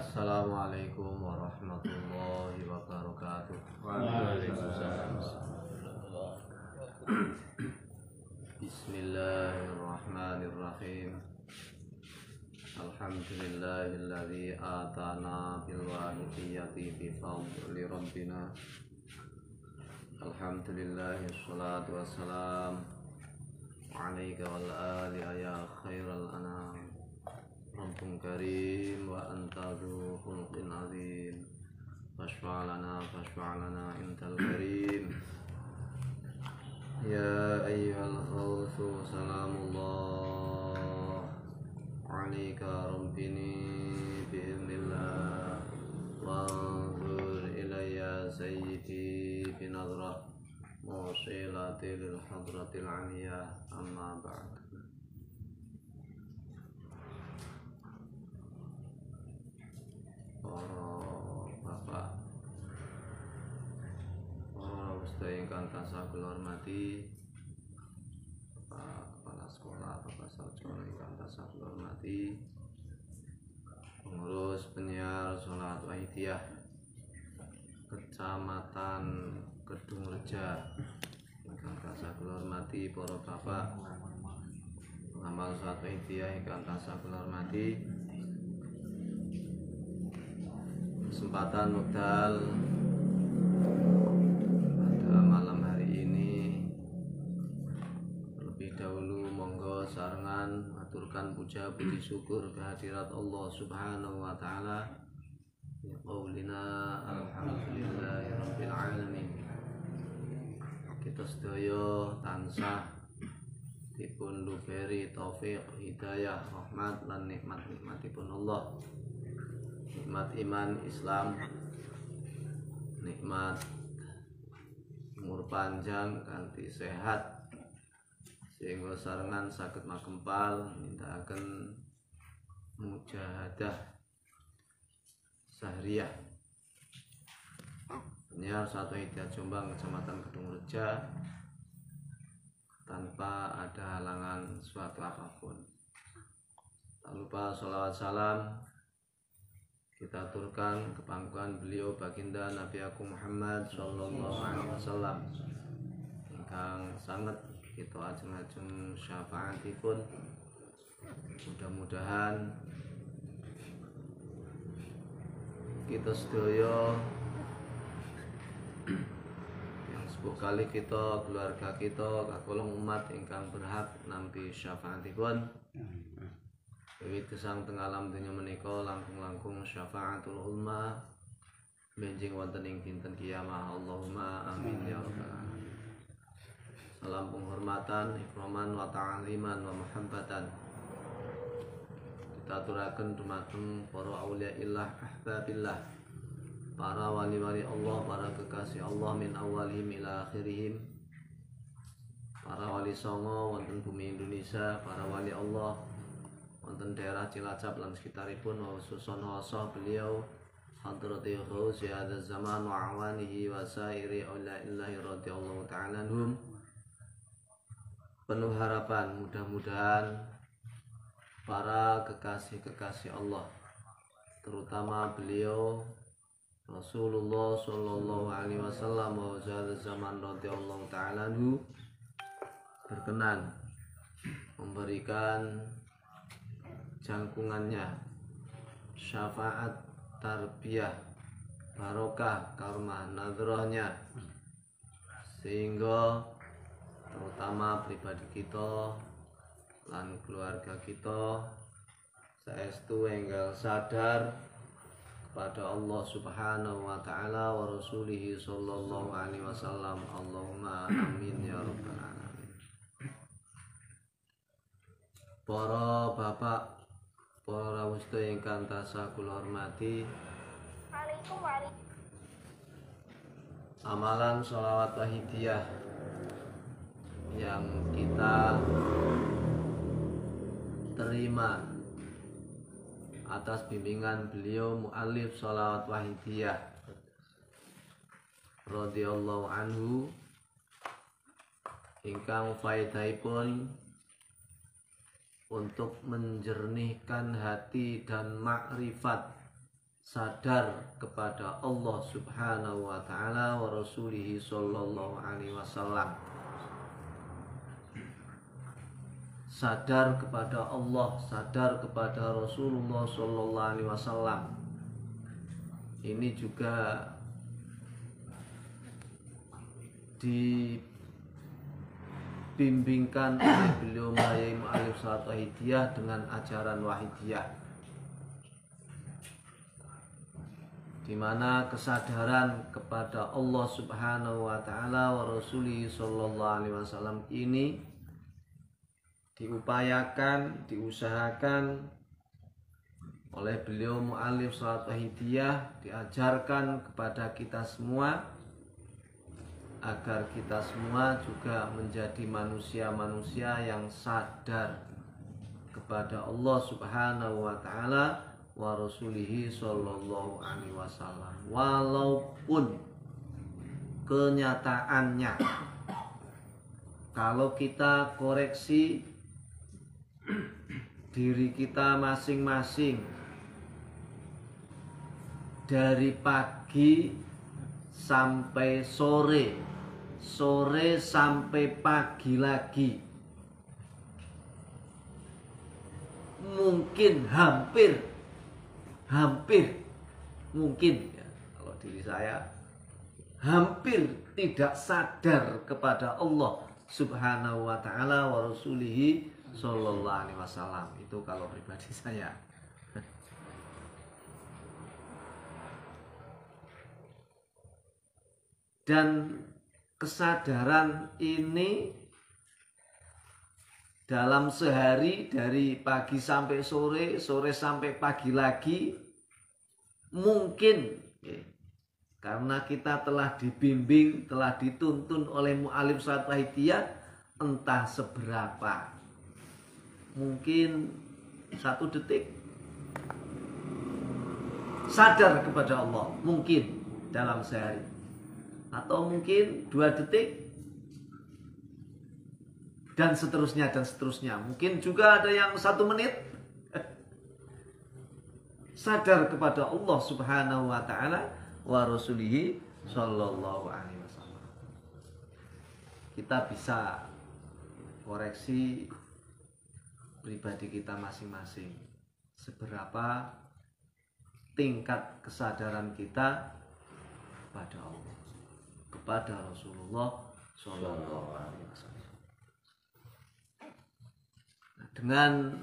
Assalamualaikum warahmatullahi wabarakatuh. Waalaikumsalam. Bismillahirrahmanirrahim. Alhamdulillahilladzi atana bil wahidiyati bi fadli rabbina. Alhamdulillahi sholatu wassalam alaika wal ali ya khairal anam. Rabbun karim wa anta dzu khuluqin azim. Fashfa' lana intal karim. Ya ayyuhal khawsu salamullah alaika rabbini bi'idhnillah wa anzur ilayya sayyidi binadrah musilati lil hadratil aliyah amma ba'd. Bapak, Ustaz ingkang tansah kula hormati, Bapak Kepala Sekolah, Bapak Sarjana ingkang tansah kula hormati, pengurus penyiar Sholat Wahidiyah Kecamatan Kedungreja ingkang tansah kula hormati, para bapak pengamal Sholat Wahidiyah ingkang tansah kula hormati. Kesempatan wekdal pada malam hari ini, terlebih dahulu monggo sarengan aturkan puja puji syukur kehadirat Allah Subhanahu wa taala. Ya qaulina alhamdulillahirabbil alamin. Kita sedaya tansah dipun luberi taufik, hidayah, rahmat lan nikmat-nikmatipun Allah. Nikmat iman Islam, nikmat umur panjang kanthi sehat, sehingga sarengan saged makempal nindakaken mujahadah sahriyah penyiar Sholat Wahidiyah Jombang Kecamatan Kedungreja tanpa ada halangan suatu apapun. Tak lupa sholawat salam kita aturkan kepangkuan beliau baginda Nabi Agung Muhammad sallallahu alaihi wasallam ingkang sangat kita ajeng-ajeng syafaatipun. Mudah-mudahan kita sedaya yang sepuh kali kita, keluarga kita, kakulung umat ingkang berhak nampi syafaatipun. Wiwit gesang teng alam dunya menika langkung-langkung syafaatul ulma benjing wonten ing dinten kiamah. Allahumma amin ya rabbal alamin. Salam penghormatan, ikraman wa ta'aliman wa muhabbatan kita aturaken dumateng para auliyaillah ahbabillah, para wali-wali Allah, para kekasih Allah min awalihim ila akhirihim, para wali songo wonten bumi Indonesia, para wali Allah wonten daerah Cilacap lan sekitaripun, wa khususon wasah beliau hadratil ghaus ya hadzal zaman wa awanihi wa sairi aulaillahi radhiyallahu ta'ala anhum. Penuh harapan mudah-mudahan para kekasih-kekasih Allah, terutama beliau Rasulullah sallallahu alaihi wasallam wa hadzal zaman radhiyallahu ta'ala anhu, berkenan memberikan jangkungannya syafaat, tarbiyah, barokah, karmah, nadrohnya, sehingga terutama pribadi kita lan keluarga kita saestu enggal sadar kepada Allah Subhanahu wa taala wa rasulihi sallallahu alaihi wasallam. Allahumma amin ya rabbal alamin. Para bapak, para ustaz ingkang tansah kula hormati, amalan sholawat wahidiyah yang kita terima atas bimbingan beliau muallif sholawat wahidiyah radhiyallahu anhu ingkang faedahipun untuk menjernihkan hati dan makrifat sadar kepada Allah Subhanahu wa taala wa rasulihi sallallahu alaihi wasallam. Sadar kepada Allah, sadar kepada Rasulullah sallallahu alaihi wasallam. Ini juga dibimbingkan oleh beliau Mayai Mu'alif Salat Wahidiyah dengan ajaran Wahidiyah, di mana kesadaran kepada Allah Subhanahu wa taala wa Rasulih sallallahu alaihi wasallam ini diupayakan, diusahakan oleh beliau Mu'alif Salat Wahidiyah, diajarkan kepada kita semua agar kita semua juga menjadi manusia-manusia yang sadar kepada Allah Subhanahu wa taala wa rasulihi sallallahu alaihi wasallam. Walaupun kenyataannya kalau kita koreksi diri kita masing-masing dari pagi sampai sore, sore sampai pagi lagi, mungkin hampir mungkin ya, kalau diri saya hampir tidak sadar kepada Allah Subhanahu wa taala wa rasulihi sallallahu alaihi wasallam. Itu kalau pribadi saya. Dan kesadaran ini dalam sehari dari pagi sampai sore, sore sampai pagi lagi, mungkin ya, karena kita telah dibimbing, telah dituntun oleh Mu'alif Salat Wahidiyah, entah seberapa, mungkin 1 detik sadar kepada Allah, mungkin dalam sehari, atau mungkin 2 detik, dan seterusnya dan seterusnya. Mungkin juga ada yang 1 menit sadar kepada Allah Subhanahu wa taala wa rasulihi sallallahu alaihi wasallam. Kita bisa koreksi pribadi kita masing-masing, seberapa tingkat kesadaran kita kepada Allah, kepada Rasulullah sallallahu alaihi wasallam. Dengan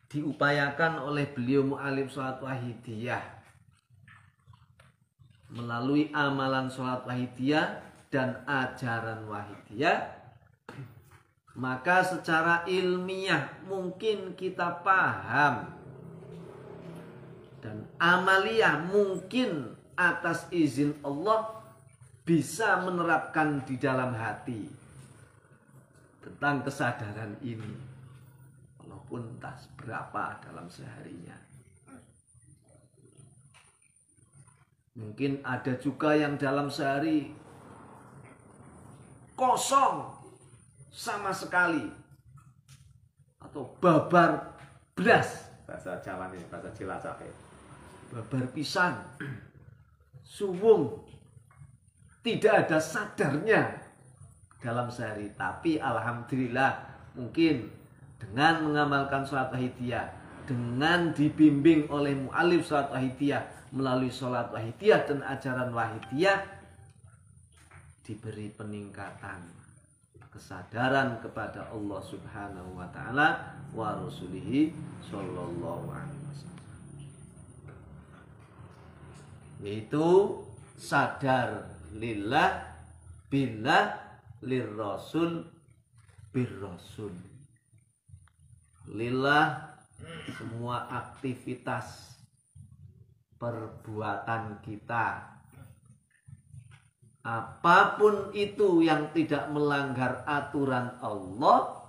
diupayakan oleh beliau Mu'alif Salat Wahidiyah melalui amalan Salat Wahidiyah dan ajaran Wahidiyah, maka secara ilmiah mungkin kita paham, dan amaliyah mungkin atas izin Allah bisa menerapkan di dalam hati tentang kesadaran ini, walaupun entah berapa dalam seharinya. Mungkin ada juga yang dalam sehari kosong sama sekali, atau babar beras, bahasa Jawa ini, bahasa Cilacap, babar pisan, suwung, tidak ada sadarnya dalam sehari. Tapi alhamdulillah, mungkin dengan mengamalkan Salat Wahidiyah, dengan dibimbing oleh Mu'alif Salat Wahidiyah melalui Salat Wahidiyah dan ajaran Wahidiyah, diberi peningkatan kesadaran kepada Allah Subhanahu wa taala wa rasulihi sallallahu alaihi wasallam, yaitu sadar lillah billah lirrasul birrasul. Lillah semua aktivitas perbuatan kita, apapun itu yang tidak melanggar aturan Allah,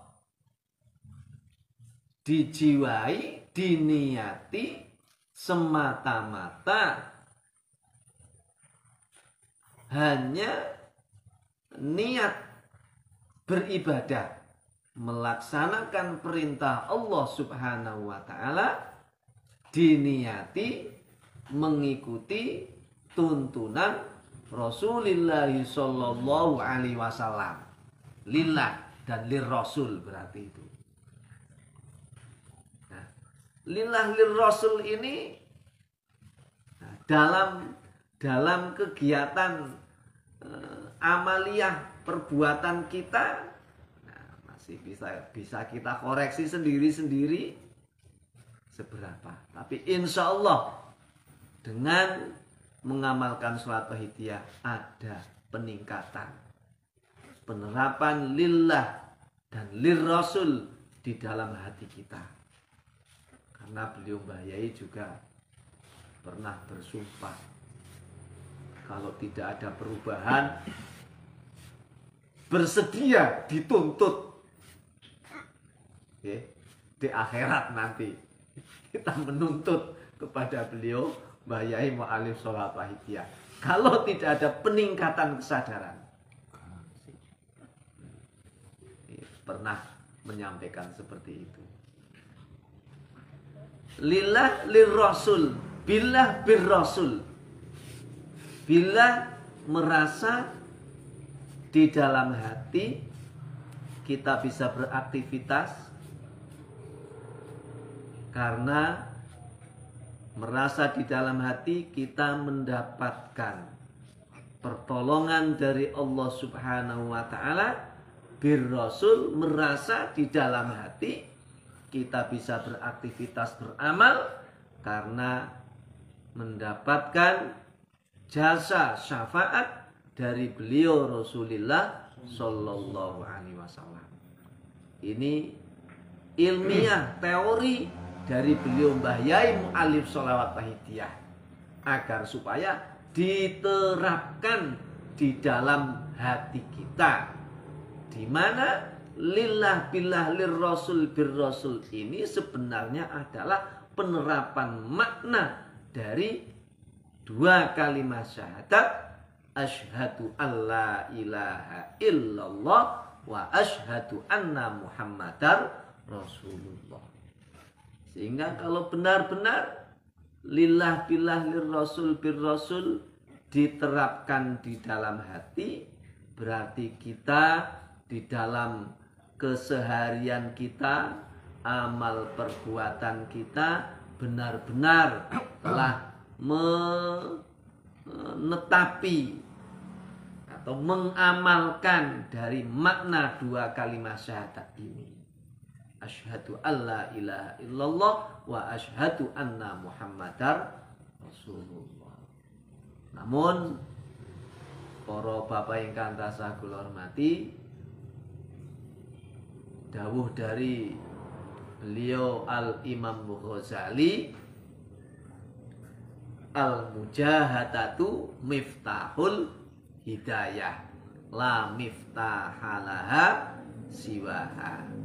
dijiwai, diniati semata-mata hanya niat beribadah, melaksanakan perintah Allah Subhanahu wa taala, diniati mengikuti tuntunan Rasulullah sallallahu alaihi wasallam. Lillah dan lirrasul berarti itu. Nah, lillah lirrasul ini dalam kegiatan amaliyah perbuatan kita masih bisa kita koreksi sendiri-sendiri seberapa. Tapi insya Allah dengan mengamalkan sholat wahidiyah ada peningkatan, penerapan lillah dan lirrasul di dalam hati kita. Karena beliau Mbah Yai juga pernah bersumpah kalau tidak ada perubahan bersedia dituntut di akhirat nanti kita menuntut kepada beliau Mbah Yai Mu'alif Sholat Wahidiyah kalau tidak ada peningkatan kesadaran. Pernah menyampaikan seperti itu. Lillah lirrasul, billah birrasul. Bila merasa di dalam hati kita bisa beraktivitas karena merasa di dalam hati kita mendapatkan pertolongan dari Allah Subhanahu wa taala, birrasul merasa di dalam hati kita bisa beraktivitas beramal karena mendapatkan jasa syafaat dari beliau Rasulullah Sallallahu Alaihi Wasallam. Ini ilmiah teori dari beliau Mbah Yai Mu'alif Sholawat Wahidiyah agar supaya diterapkan di dalam hati kita, di mana lillah billah lirrasul birrasul ini sebenarnya adalah penerapan makna dari dua kalimat syahadat, asyhadu alla ilaha illallah wa asyhadu anna muhammadar rasulullah. Sehingga kalau benar-benar lillah billah lirrasul birrasul diterapkan di dalam hati, berarti kita di dalam keseharian kita, amal perbuatan kita benar-benar telah menetapi atau mengamalkan dari makna dua kalimat syahadat ini. Asyhadu alla ilaha illallah wa asyhadu anna muhammadar rasulullah. Namun para bapak ingkang tansah kula hormati, dawuh dari beliau Al-Imam Ghazali, al-mujahadatu miftahul hidayah la miftahalaha siwaha.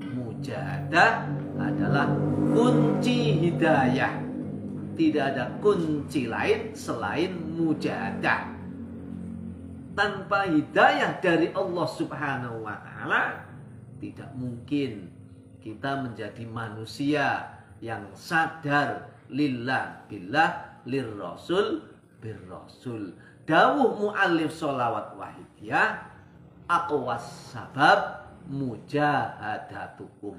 Mujahadah adalah kunci hidayah, tidak ada kunci lain selain mujahadah. Tanpa hidayah dari Allah Subhanahu wa taala tidak mungkin kita menjadi manusia yang sadar lillah billah lirrasul birrasul. Dawuh mu'allif sholawat wahidiyah, aqwas sabab mujahadatukum.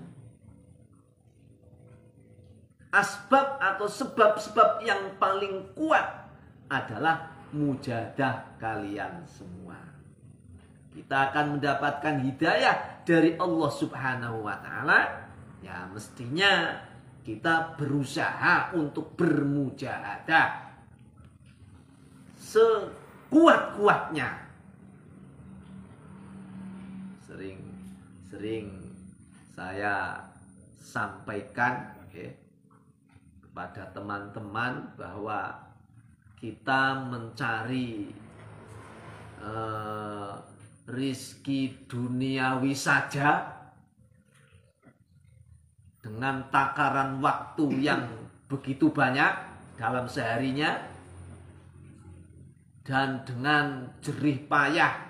Asbab atau sebab-sebab yang paling kuat adalah mujahadah kalian semua. Kita akan mendapatkan hidayah dari Allah Subhanahu wa taala, ya mestinya kita berusaha untuk bermujahadah sekuat-kuatnya. Sering saya sampaikan kepada teman-teman bahwa kita mencari rizki duniawi saja dengan takaran waktu yang begitu banyak dalam seharinya dan dengan jerih payah,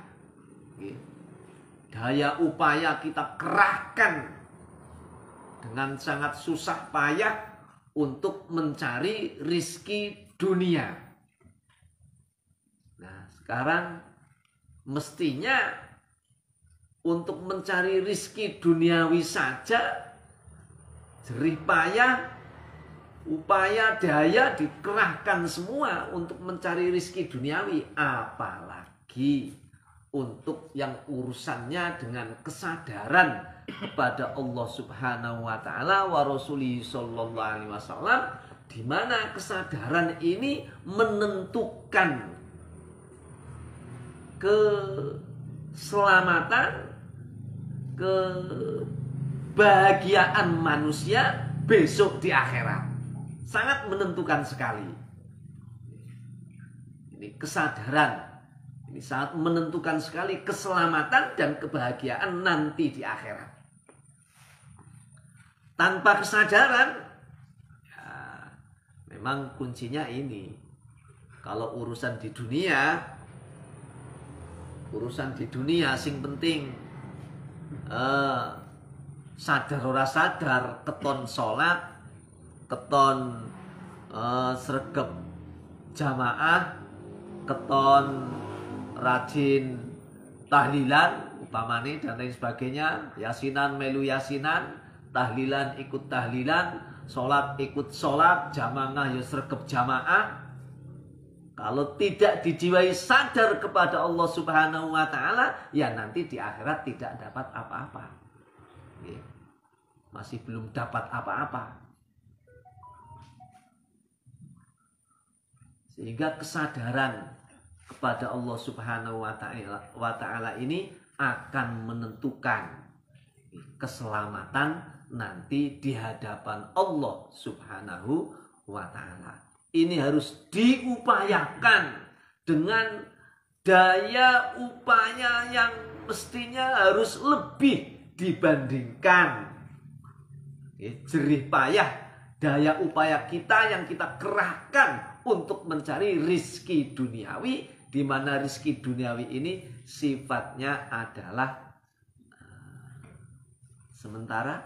daya upaya kita kerahkan dengan sangat susah payah untuk mencari rizki dunia. Nah, sekarang mestinya untuk mencari rizki duniawi saja jerih payah, upaya daya dikerahkan semua untuk mencari rizki duniawi, apalagi untuk yang urusannya dengan kesadaran kepada Allah Subhanahu wa taala wa Rasulih sallallahu alaihi wasallam, di mana kesadaran ini menentukan keselamatan, kebahagiaan manusia besok di akhirat. Sangat menentukan sekali. Ini kesadaran. Ini sangat menentukan sekali keselamatan dan kebahagiaan nanti di akhirat. Tanpa kesadaran, ya, memang kuncinya ini. Kalau urusan di dunia sing penting sadar ora sadar, keton sholat, keton sregep jamaah, keton rajin tahlilan upamane dan lain sebagainya, yasinan melu yasinan, tahlilan ikut tahlilan, sholat ikut sholat, jamaah ya sregep jamaah. Kalau tidak dijiwai sadar kepada Allah Subhanahu wa taala, ya nanti di akhirat tidak dapat apa-apa. Masih belum dapat apa-apa. Sehingga kesadaran kepada Allah Subhanahu wa taala ini akan menentukan keselamatan nanti di hadapan Allah Subhanahu wa taala. Ini harus diupayakan dengan daya upaya yang mestinya harus lebih dibandingkan jerih payah daya upaya kita yang kita kerahkan untuk mencari rizki duniawi, di mana rizki duniawi ini sifatnya adalah sementara,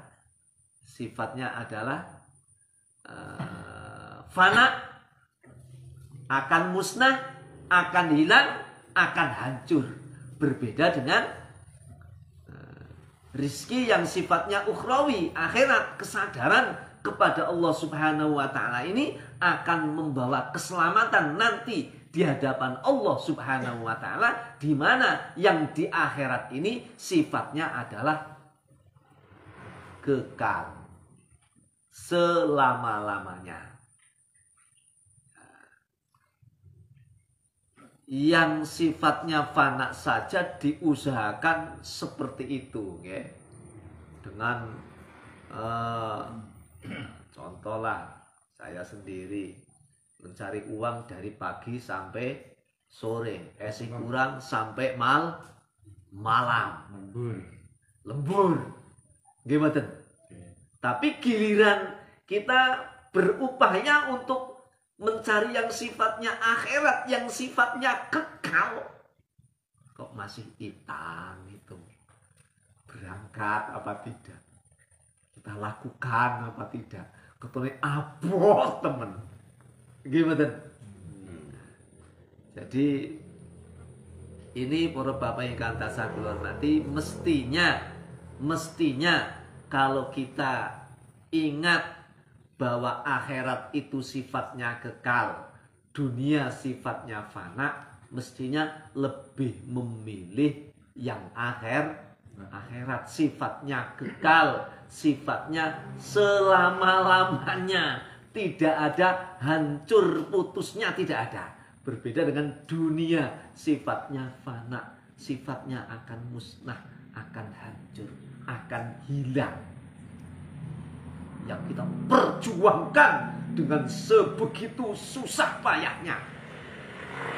sifatnya adalah fana, akan musnah, akan hilang, akan hancur. Berbeda dengan rizki yang sifatnya ukhrawi, akhirat, kesadaran kepada Allah Subhanahu wa taala ini akan membawa keselamatan nanti di hadapan Allah Subhanahu wa taala, di mana yang di akhirat ini sifatnya adalah kekal selama-lamanya. Yang sifatnya fana saja diusahakan seperti itu, ya. Dengan contohlah saya sendiri mencari uang dari pagi sampai sore, sing kurang sampai malam, lembur, gimana? Tapi giliran kita berupaya untuk mencari yang sifatnya akhirat, yang sifatnya kekal, kok masih hitam itu. Berangkat apa tidak? Kita lakukan apa tidak? Ketone abot temen. Gimana? Jadi ini para bapak yang kantasa kula hormati, mestinya kalau kita ingat bahwa akhirat itu sifatnya kekal, dunia sifatnya fana, mestinya lebih memilih yang akhirat sifatnya kekal, sifatnya selama-lamanya, tidak ada hancur putusnya, tidak ada. Berbeda dengan dunia, sifatnya fana, sifatnya akan musnah, akan hancur, akan hilang. Yang kita perjuangkan dengan sebegitu susah payahnya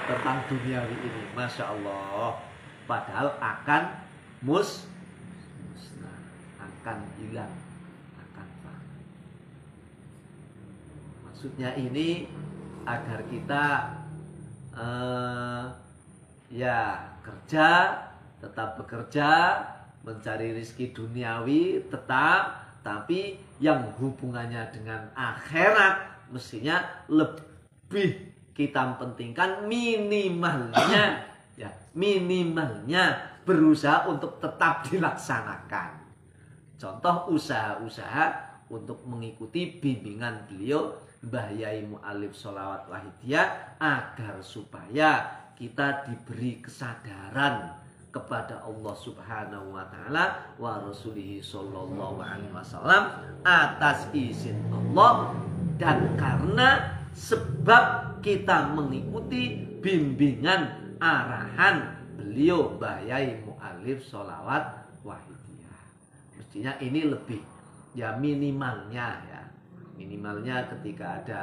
tentang duniawi ini, Masya Allah. Padahal akan musnah, akan hilang, akan fana. Maksudnya ini agar kita kerja, tetap bekerja, mencari rezeki duniawi tetap, tapi yang hubungannya dengan akhirat mestinya lebih kita pentingkan minimalnya ya, minimalnya berusaha untuk tetap dilaksanakan. Contoh usaha-usaha untuk mengikuti bimbingan beliau Mbah Yai Mu'alif Sholawat Wahidiyah agar supaya kita diberi kesadaran kepada Allah Subhanahu wa taala wa Rasulihi sallallahu alaihi wasallam atas izin Allah, dan karena sebab kita mengikuti bimbingan arahan beliau Mbah Yai Mu'alif Sholawat Wahidiyah. Mestinya ini lebih ya, minimalnya ya. Minimalnya ketika ada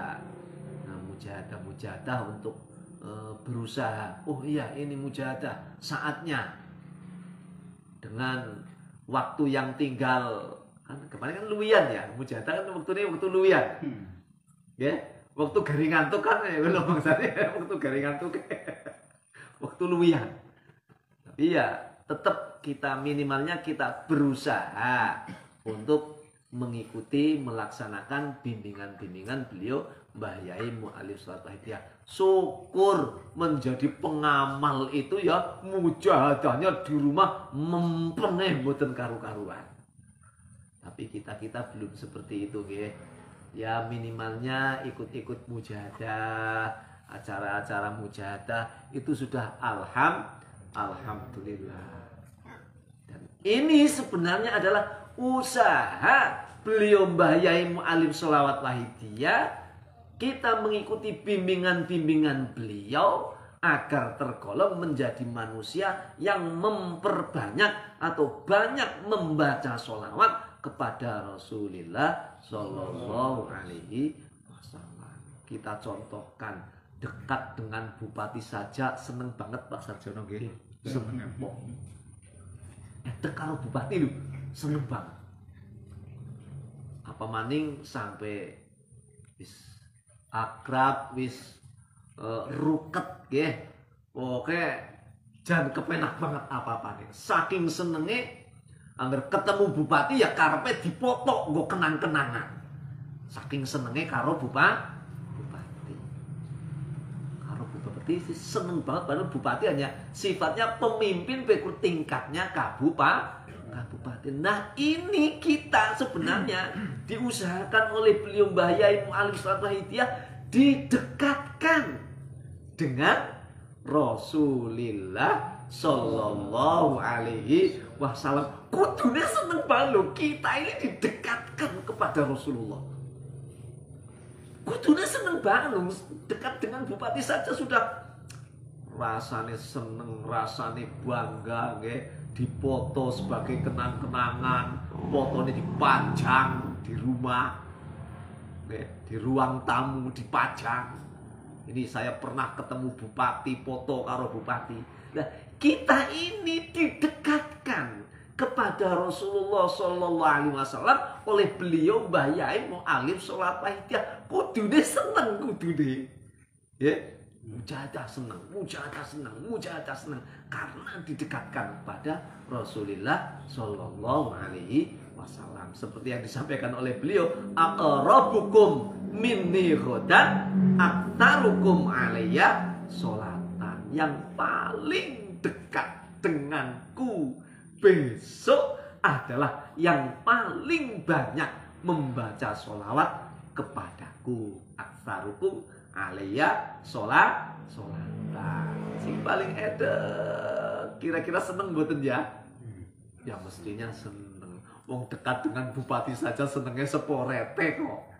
mujahadah untuk berusaha, oh iya ini mujahadah saatnya, dengan waktu yang tinggal, kan kemarin kan luwian ya, mujahadah kan waktu luwian ya, waktu garing ngantuk kan belum maksudnya waktu garing ngantuk waktu luwian. Tapi ya tetap kita minimalnya kita berusaha untuk mengikuti, melaksanakan bimbingan-bimbingan beliau Mbah Yai Mu'alif Sholawat Wahidiyah. Syukur menjadi pengamal itu ya, mujahadahnya di rumah mempeneh mboten karu-karuan. Tapi kita belum seperti itu nggih. Ya minimalnya ikut-ikut mujahadah, acara-acara mujahadah itu sudah alhamdulillah. Dan ini sebenarnya adalah usaha beliau Mbah Yai Mu'alif Sholawat Wahidiyah, kita mengikuti bimbingan-bimbingan beliau agar tergolong menjadi manusia yang memperbanyak atau banyak membaca sholawat kepada Rasulullah Shallallahu Alaihi Wasallam. Kita contohkan, dekat dengan bupati saja seneng banget Pak Sarjono nggih. Seneng kok. Dekat bupati lu seneng banget. Apa maning sampai wis akrab, wis ruket nggih. Oke, jan kepenak banget apa-apa nih. Saking senenge angger ketemu bupati ya karepe dipoto nggo kenang-kenangan. Saking senenge karo bupati. Karo bupati seneng banget, padahal bupati hanya sifatnya pemimpin beku tingkatnya kabupaten. Nah ini kita sebenarnya diusahakan oleh beliau Mbah Yai Mu'alif Sholawat Wahidiyah didekatkan dengan Rasulullah Sallallahu Alaihi Wasallam. Kudune seneng banget kita ini didekatkan kepada Rasulullah. Kudune seneng banget, dekat dengan bupati saja sudah rasanya seneng, rasanya bangga nggih. Dipoto sebagai kenang-kenangan, fotonya dipajang di rumah, di ruang tamu dipajang. Ini saya pernah ketemu bupati, foto karo bupati. Nah, kita ini didekatkan kepada Rasulullah Shallallahu Alaihi Wasallam oleh beliau Mbah Yai Mu'alif Sholawat Wahidiyah. Kudune seneng kudune, ya. Mujahadah senang karena didekatkan kepada Rasulullah Shallallahu Alaihi Wasallam. Seperti yang disampaikan oleh beliau, aqrabukum minni ghadan aktarukum alayya sholatan. Yang paling dekat denganku besok adalah yang paling banyak membaca sholawat kepadaku. Aktarukum alayya sholatan. Sing paling kira-kira seneng mboten ya? Ya mestinya seneng. Wong dekat dengan bupati saja senengnya seporete kok.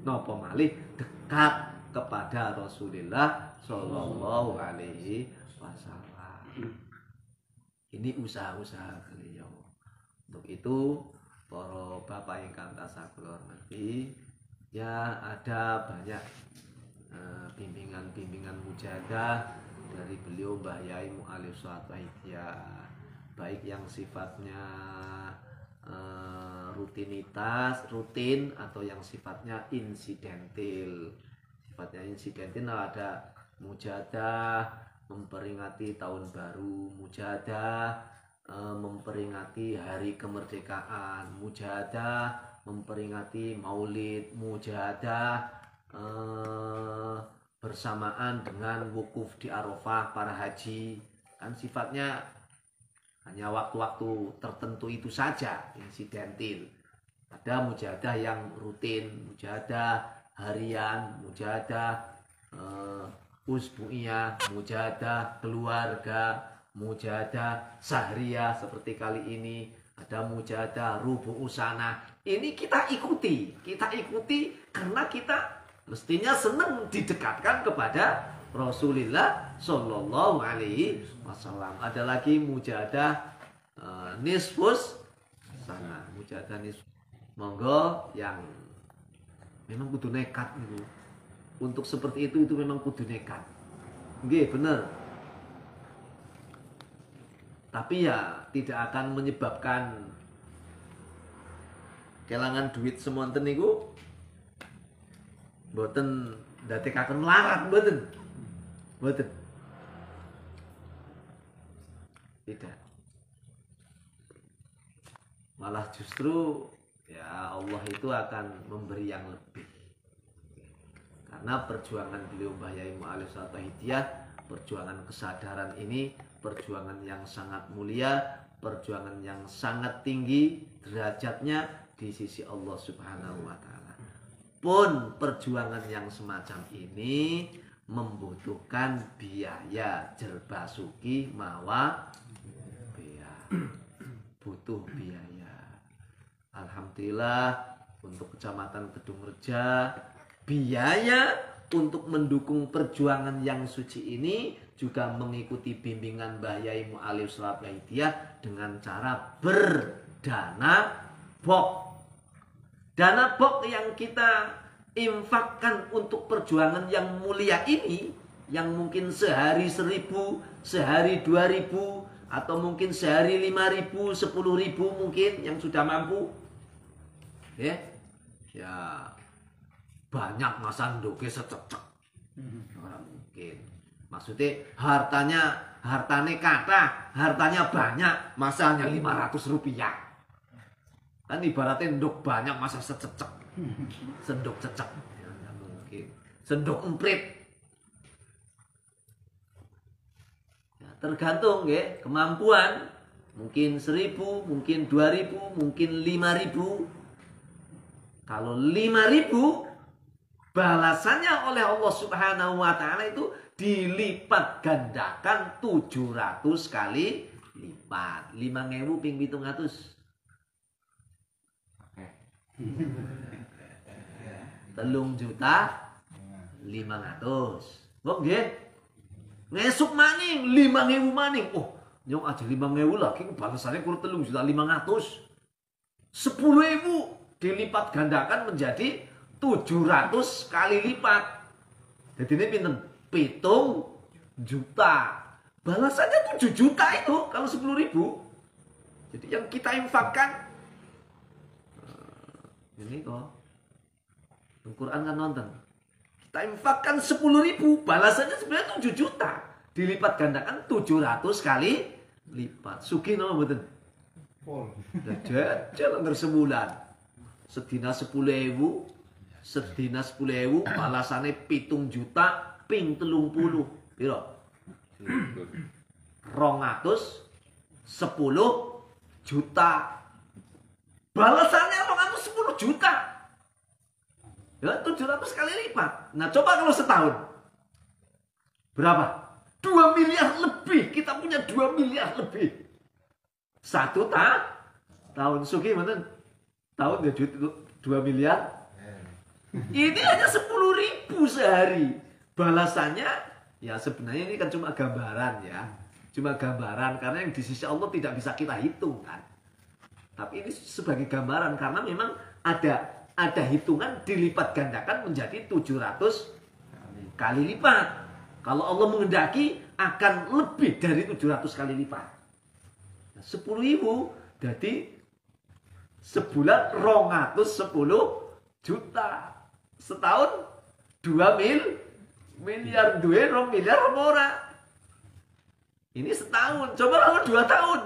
Napa malih dekat kepada Rasulullah Shallallahu Alaihi Wasallam. Ini usaha-usaha beliau. Untuk itu para bapak ingkang tansah kula hormati, ya ada banyak bimbingan-bimbingan mujahadah dari beliau Mbah Yai Mu'alif Sholawat Wahidiyah, baik yang sifatnya rutin atau yang sifatnya insidentil. Sifatnya insidentil ada mujahadah memperingati tahun baru, mujahadah memperingati hari kemerdekaan, mujahadah memperingati maulid, mujahadah bersamaan dengan wukuf di Arafah para haji, kan sifatnya hanya waktu-waktu tertentu itu saja, insidentil. Ada mujahadah yang rutin, mujahadah harian, mujahadah usbu'iyah, mujahadah keluarga, mujahadah sahriyah seperti kali ini, ada mujahadah rubu'u sana. Ini kita ikuti karena kita mestinya senang didekatkan kepada Rasulullah Shallallahu Alaihi Wasallam. Ada lagi mujahadah nisfus sana, mujahadah nisfus. Monggo yang memang kudu nekat gitu. Untuk seperti itu memang kudu nekat. Nggih, bener. Tapi ya tidak akan menyebabkan kelangan duit semonten niku mboten ndadekaken melarat mboten. Mboten. Tidak. Malah justru ya Allah itu akan memberi yang lebih. Karena perjuangan beliau Mbah Yai Mu'alif Hidayah, perjuangan kesadaran ini, perjuangan yang sangat mulia, perjuangan yang sangat tinggi derajatnya di sisi Allah Subhanahu wa Ta'ala. Pun perjuangan yang semacam ini membutuhkan biaya jerbasuki mawa biaya. Butuh biaya. Alhamdulillah untuk Kecamatan Kedung Reja, biaya untuk mendukung perjuangan yang suci ini juga mengikuti bimbingan Mbah Yai Mu'alif Hidayah dengan cara berdana bok. Dana bok yang kita infakkan untuk perjuangan yang mulia ini, yang mungkin sehari 1.000, sehari 2.000, atau mungkin sehari 5.000, 10.000 mungkin yang sudah mampu. Ya banyak masa ndoke sececek. Ora mungkin. Maksudnya hartanya kata, hartanya banyak, masa hanya 500 rupiah. Kan ibaratnya ndok banyak masa sececek. Sendok cecek. Ya, enggak mungkin. Sendok emprit. Ya, tergantung ya kemampuan. Mungkin 1.000, mungkin 2.000, mungkin 5.000. Kalau 5.000 balasannya oleh Allah Subhanahu wa Ta'ala itu dilipat gandakan 700 kali lipat. 5.000 ping 700. 3.500.000. Kok nggih? Ngesuk maning 5.000 maning. Oh, nyong aja 5.000 lagi balasannya kurang 3.500.000. 10.000 dilipat gandakan menjadi 700 kali lipat. Jadi ini pinten? 7 juta. Balasannya 7 juta itu kalau 10.000. Jadi yang kita infakkan ini kok Al-Quran kan nonton. Kita infakkan 10.000, balasannya sebenarnya 7 juta. Dilipat gandakan 700 kali lipat. Sugih nama betul. Jajal anggar sebulan. Sedina 10.000, sedina 10.000, balasannya 7 juta ping 30. Piro? 210 juta. Balasannya 210 juta. Ya, 700 kali lipat. Nah, coba kalau setahun. Berapa? 2 miliar lebih. Kita punya 2 miliar lebih. Satu tahun. Sugi mana? Tahun ya 2 miliar. Ini hanya 10.000 sehari. Balasannya ya sebenarnya ini kan cuma gambaran ya. Cuma gambaran karena yang di sisi Allah tidak bisa kita hitung kan. Tapi ini sebagai gambaran karena memang ada hitungan dilipat gandakan menjadi 700 kali lipat. Kalau Allah mengendaki akan lebih dari 700 kali lipat. Nah, 10.000 jadi sebulan 210 juta. Setahun 2 miliar, 2 miliar ora. Ini setahun. Coba kalau 2 tahun.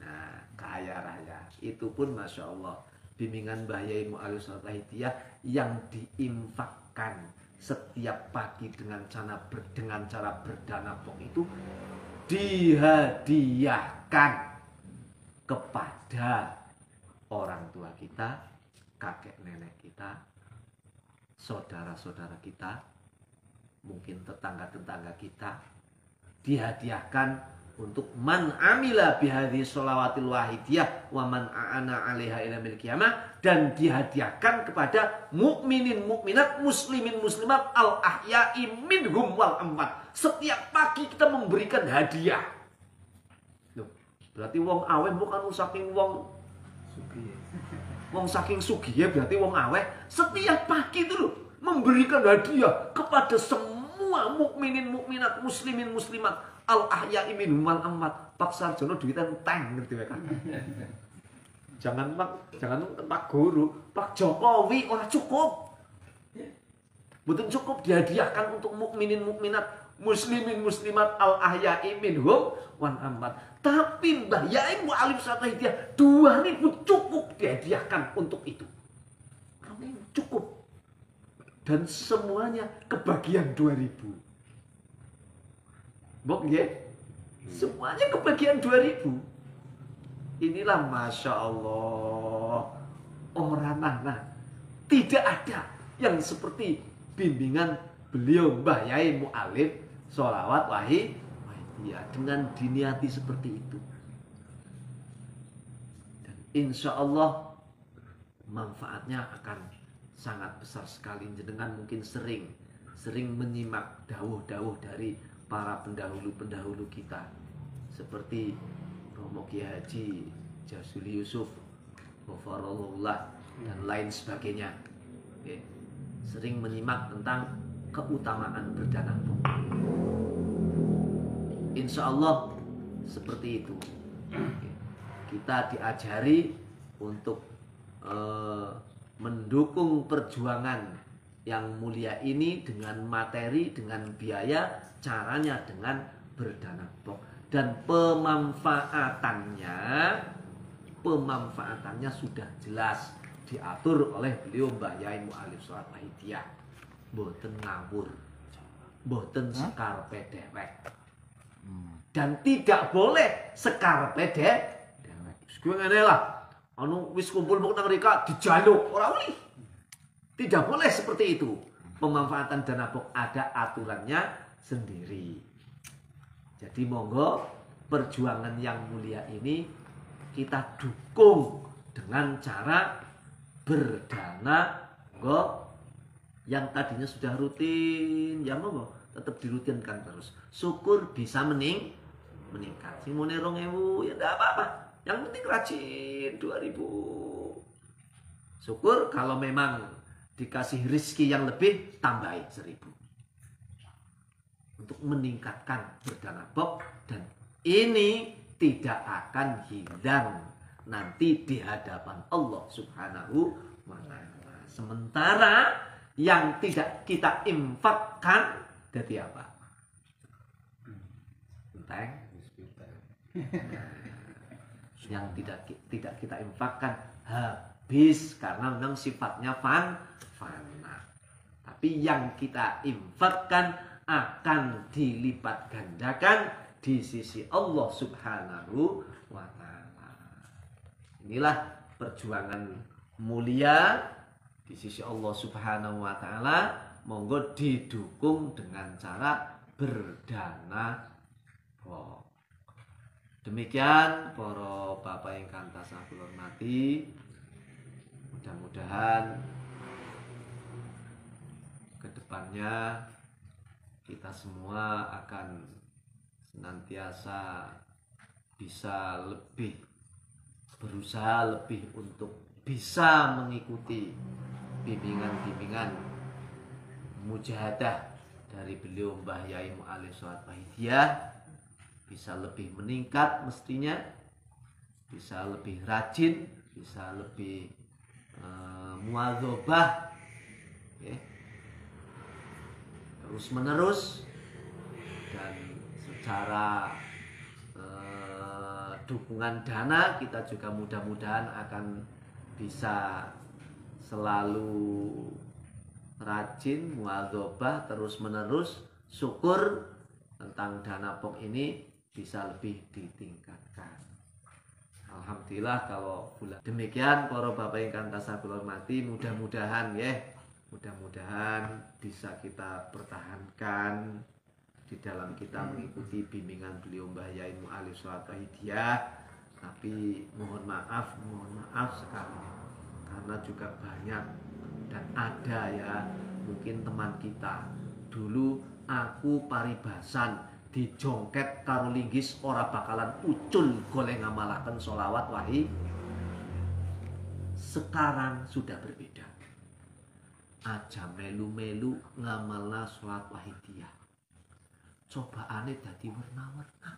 Nah, kaya raya. Itu pun Masya Allah. Bimbingan Mbah Yai Mu'alif Hidayah yang diinfakkan dihadiahkan setiap pagi dengan cara berdanabok itu dihadiahkan kepada orang tua kita, kakek nenek kita, saudara-saudara kita, mungkin tetangga-tetangga kita, dihadiahkan untuk man amila bihadhi sholawatil wahidiyah wa man a'ana 'alaiha ila mil qiyamah, dan dihadiahkan kepada mukminin mukminat, muslimin muslimat, al ahya'i minhum wal amwat. Setiap pagi kita memberikan hadiah. Loh, berarti wong aweh bukan saking wong saking sugih ya, berarti wong aweh setiap pagi itu loh memberikan hadiah kepada semua mukminin mukminat, muslimin muslimat, al ahya'i minhum wal amwat. Pak Sarjono duitan teng ngerti wae kan. Jangan Pak Guru, Pak Jokowi ora cukup. Betul cukup dihadiahkan untuk mukminin mukminat, muslimin muslimat, al ahya'i minhum wal amwat. Tapi Mbah Yai Mu'alim Satahidiyah 2000 cukup dihadiahkan untuk itu. Ini cukup. Dan semuanya kebagian 2000. Bok ya? Semuanya kebagian 2000. Inilah Masya Allah orang anak. Tidak ada yang seperti bimbingan beliau Mbah Yai Mu'alim Sholawat Wahidiyah, dengan diniati seperti itu. Dan insya Allah manfaatnya akan sangat besar sekali. Jenengan mungkin sering menyimak dawuh-dawuh dari para pendahulu-pendahulu kita, seperti Romo Kiai Haji Jasuli Yusuf, Ghafarallah, dan lain sebagainya. Oke. Sering menyimak tentang keutamaan berdanabok. Insya Allah seperti itu. Oke. Kita diajari untuk mendukung perjuangan yang mulia ini dengan materi, dengan biaya, caranya dengan berdanabok. Dan pemanfaatannya sudah jelas diatur oleh beliau Mbah Yai Mu'alim Sholawat Wahidiyah. Mboten ngawur, mboten sekarepe dhewek. Dan tidak boleh sekarepe dhewek. Kuwi ngene lah. Anu wis kumpul mbok nang mrika dijaluk, ora boleh. Tidak boleh seperti itu. Pemanfaatan danabok ada aturannya sendiri. Jadi monggo perjuangan yang mulia ini kita dukung dengan cara berdanabok yang tadinya sudah rutin, ya monggo tetap dirutinkan terus. Syukur bisa meningkat. Sing mune 2000 ya enggak apa-apa. Yang penting rajin 2000. Syukur kalau memang dikasih rizki yang lebih, tambahi 1000. Untuk meningkatkan berdanabok, dan ini tidak akan hilang nanti di hadapan Allah Subhanahu wa ta'ala. Sementara yang tidak kita infakkan jadi apa? Enteng? Yang tidak kita infakkan habis karena memang sifatnya fana. Tapi yang kita infakkan akan dilipat gandakan di sisi Allah Subhanahu wa ta'ala. Inilah perjuangan mulia di sisi Allah Subhanahu wa ta'ala. Monggo didukung dengan cara berdanabok. Demikian para bapak ingkang tansah kula hormati. Mudah-mudahan kedepannya kita semua akan senantiasa bisa lebih berusaha lebih untuk bisa mengikuti bimbingan-bimbingan mujahadah dari beliau Mbah Yai Mu'alim Sholawat Wahidiyah, bisa lebih meningkat mestinya, bisa lebih rajin, bisa lebih muadzabah, okay, terus menerus, dan secara dukungan dana kita juga mudah-mudahan akan bisa selalu rajin muadzabah terus menerus, syukur tentang dana pok ini bisa lebih ditingkatkan. Alhamdulillah kalau bulan demikian para bapak ingkang tasih kula hormati, mudah-mudahan ya, mudah-mudahan bisa kita pertahankan di dalam kita mengikuti bimbingan beliau Mbah Yai Mu'alif Sholawat Wahidiyah. Tapi mohon maaf sekali karena juga banyak dan ada ya mungkin teman kita dulu aku paribasan dijongket karo linggis ora bakalan ucul golek ngamalaken sholawat wahi. Sekarang sudah berbeda, aja melu-melu ngamalna sholawat wahidiyah, cobaane dadi warna-warna.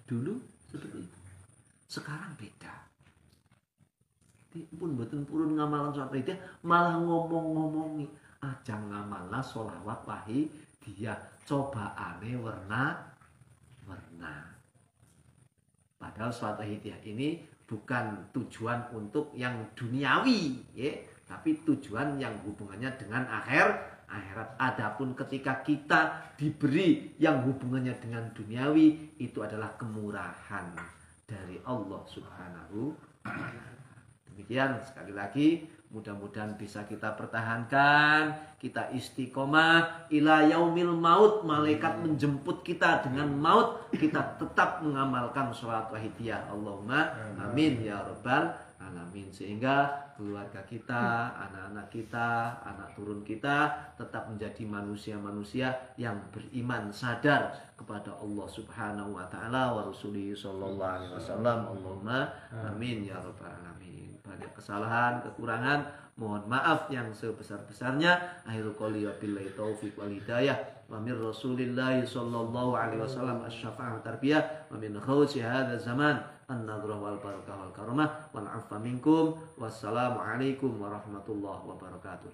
Dulu seperti itu, sekarang beda. Pun mboten purun ngamalan sholawat wahidiyah, malah ngomong-ngomongi aja ngamalna sholawat wahidiyah, cobaane warna-warna. Padahal sholawat wahidiyah ini bukan tujuan untuk yang duniawi ya, tapi tujuan yang hubungannya dengan akhirat. Adapun ketika kita diberi yang hubungannya dengan duniawi, itu adalah kemurahan dari Allah Subhanahu wa Ta'ala. Demikian sekali lagi, mudah-mudahan bisa kita pertahankan, kita istiqomah ila yaumil maut, malaikat menjemput kita dengan maut, kita tetap mengamalkan sholawat wahidiyah. Allahumma amin ya rabbal alamin, sehingga keluarga kita, anak-anak kita, anak turun kita tetap menjadi manusia-manusia yang beriman, sadar kepada Allah Subhanahu wa Ta'ala wa Rasulih sallallahu alaihi wasallam. Allahumma amin ya rabbal alamin. Banyak kesalahan, kekurangan, mohon maaf yang sebesar-besarnya. Akhirul qouli wabillahi taufiq wal hidayah. Wa min Rasulillah sallallahu alaihi wasallam asy-syafa'ah tarbiyah wa min khawsi hadzal zaman an-nadrah wal barakah wal karamah wal 'afwa minkum. Wassalamu alaikum warahmatullahi wabarakatuh.